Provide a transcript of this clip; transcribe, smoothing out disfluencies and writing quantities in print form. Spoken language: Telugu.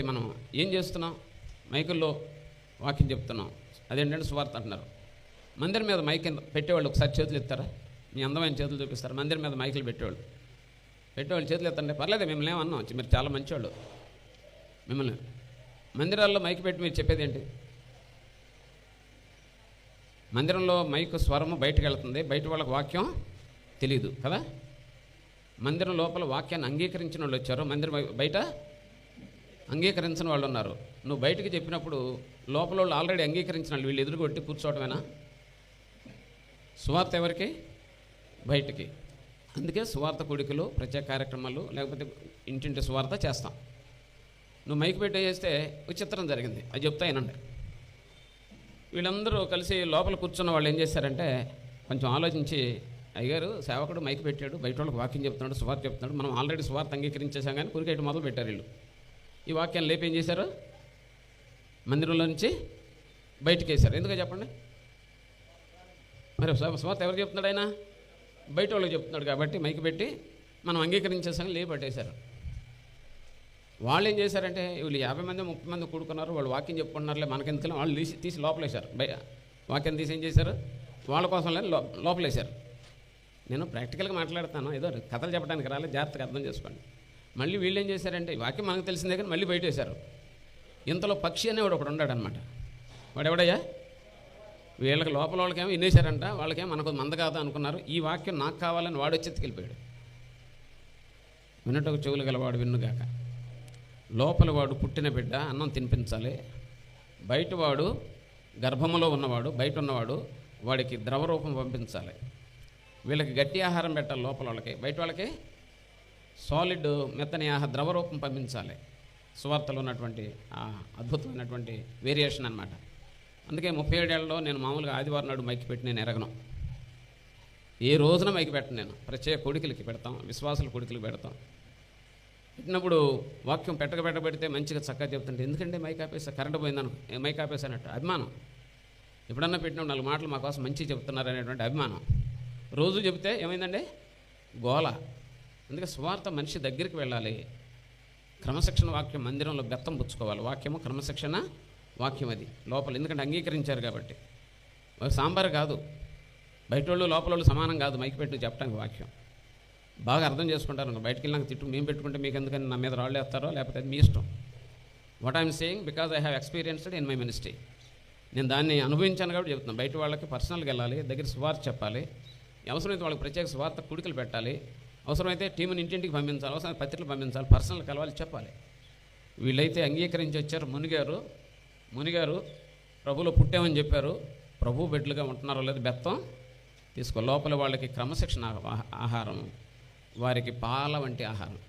మనం ఏం చేస్తున్నాం? మైకుల్లో వాక్యం చెప్తున్నాం, అదేంటంటే సువార్త అంటున్నారు. మందిరం మీద మైక్ పెట్టేవాళ్ళు ఒకసారి చేతులు ఎత్తారా? మీ అందమైన చేతులు చూపిస్తారు. మందిరం మీద మైకులు పెట్టేవాళ్ళు చేతులు ఎత్తండి, పర్లేదు, మిమ్మల్ని ఏమన్నాం, మీరు చాలా మంచివాళ్ళు. మిమ్మల్ని మందిరాల్లో మైక్ పెట్టి మీరు చెప్పేది ఏంటి? మందిరంలో మైక్ స్వరము బయటకు వెళ్తుంది, బయట వాళ్ళకి వాక్యం తెలియదు కదా. మందిరం లోపల వాక్యాన్ని అంగీకరించిన వాళ్ళు వచ్చారు, మందిరం బయట అంగీకరించిన వాళ్ళు ఉన్నారు. నువ్వు బయటికి చెప్పినప్పుడు లోపల వాళ్ళు ఆల్రెడీ అంగీకరించిన వాళ్ళు వీళ్ళు ఎదురుకొట్టి కూర్చోవటమేనా? సువార్త ఎవరికి? బయటికి. అందుకే సువార్త కూడికలు, ప్రత్యేక కార్యక్రమాలు, లేకపోతే ఇంటింటి సువార్త చేస్తాం. నువ్వు మైక్ పెట్టి చేస్తే విచిత్రం జరిగింది, అది చెప్తా వినండి. వీళ్ళందరూ కలిసి లోపల కూర్చున్న వాళ్ళు ఏం చేశారంటే కొంచెం ఆలోచించి, అయ్యగారు సేవకుడు మైక్ పెట్టాడు, బయట వాళ్ళకి వాక్యం చెప్తున్నాడు, సువార్త చెప్తున్నాడు, మనం ఆల్రెడీ సువార్త అంగీకరించేసాం కానీ కురికేట మొదలు పెట్టారు వీళ్ళు. ఈ వాక్యాన్ని లేపి ఏం చేశారు? మందిరంలో నుంచి బయటకు వేశారు. ఎందుకో చెప్పండి. మరి సువార్త ఎవరు చెప్తున్నాడు? ఆయన బయట వాళ్ళకి చెప్తున్నాడు కాబట్టి మైక్ పెట్టి మనం అంగీకరించేసాం, లేపి పట్టేశారు. వాళ్ళు ఏం చేశారంటే వీళ్ళు 50 మంది 30 మంది కూడుకున్నారు, వాళ్ళు వాక్యం చెప్పుకుంటున్నారులే మనకెందుకు, వాళ్ళు తీసి లోపలేశారు. వాక్యం తీసి ఏం చేశారు? వాళ్ళ కోసం లోపలేశారు. నేను ప్రాక్టికల్గా మాట్లాడుతాను, ఏదో కథలు చెప్పడానికి రాలేదు, జాగ్రత్తగా అర్థం చేసుకోండి. మళ్ళీ వీళ్ళు ఏం చేశారంటే వాక్యం మనకు తెలిసిందే కానీ మళ్ళీ బయట వేశారు. ఇంతలో పక్షి అనేవాడు ఒకడు ఉన్నాడు అనమాట. వాడెవడయ్యా? వీళ్ళకి లోపల వాళ్ళకేమో వినేశారంట, వాళ్ళకేమో మనకు మంద కాదు అనుకున్నారు. ఈ వాక్యం నాకు కావాలని వాడు వచ్చి ఎత్తుకెళ్ళిపోయాడు. వినటకు చెవులు గలవాడు విన్నుగాక. లోపల వాడు పుట్టిన బిడ్డ అన్నం తినిపించాలి, బయటవాడు గర్భములో ఉన్నవాడు, బయట ఉన్నవాడు వాడికి ద్రవరూపం పంపించాలి. వీళ్ళకి గట్టి ఆహారం పెట్టాలి లోపల వాళ్ళకి, బయట వాళ్ళకి సాలిడ్ మెత్తని ద్రవరూపం పంపించాలి. సువార్తలో ఉన్నటువంటి అద్భుతమైనటువంటి వేరియేషన్ అనమాట. అందుకే 37 ఏళ్ళలో నేను మామూలుగా ఆదివారం నాడు మైకి పెట్టి నేను ఎరగను. ఏ రోజున మైకి పెట్టను నేను. ప్రత్యేక కొడుకులకి పెడతాం, విశ్వాసుల కొడుకులకి పెడతాం. పెట్టినప్పుడు వాక్యం పెట్టబెడితే మంచిగా చక్కగా చెప్తుంటే, ఎందుకంటే మైక్ ఆపేసా, కరెంట్ పోయిందను మైక్ ఆపేసానట్టు అభిమానం. ఎప్పుడన్నా పెట్టినప్పుడు 4 మాటలు మా కోసం మంచిగా చెప్తున్నారు అనేటువంటి అభిమానం. రోజు చెబితే ఏమైందండి? గోల. అందుకే సువార్త మనిషి దగ్గరికి వెళ్ళాలి. క్రమశిక్షణ వాక్యం మందిరంలో బెత్తం పుచ్చుకోవాలి. వాక్యము క్రమశిక్షణ వాక్యం అది లోపల, ఎందుకంటే అంగీకరించారు కాబట్టి. సాంబార్ కాదు, బయట వాళ్ళు లోపల వాళ్ళు సమానం కాదు మైక్ పెట్టి చెప్పడానికి వాక్యం. బాగా అర్థం చేసుకుంటారు. బయటకు వెళ్ళినాక తిట్టు మేము పెట్టుకుంటే మీకు ఎందుకని నా మీద రాళ్ళు వేస్తారో, లేకపోతే అది మీ ఇష్టం. What I'm saying because I have experienced in my ministry. నేను దాన్ని అనుభవించాను కాబట్టి చెప్తున్నాను. బయట వాళ్ళకి పర్సనల్గా వెళ్ళాలి, దగ్గర సువార్త చెప్పాలి, అవసరమైతే వాళ్ళకి ప్రత్యేక సువార్త కుడికలు పెట్టాలి, అవసరమైతే టీముని ఇంటింటికి పంపించాలి, అవసరమైతే పత్రికలు పంపించాలి, పర్సనల్ కలవాలి, చెప్పాలి. వీళ్ళైతే అంగీకరించి వచ్చారు. మునిగారు ప్రభులో పుట్టామని చెప్పారు. ప్రభు బిడ్డలుగా ఉంటున్నారో లేదు బెత్తం తీసుకో. లోపల వాళ్ళకి క్రమశిక్షణ ఆహారం, వారికి పాల వంటి ఆహారం.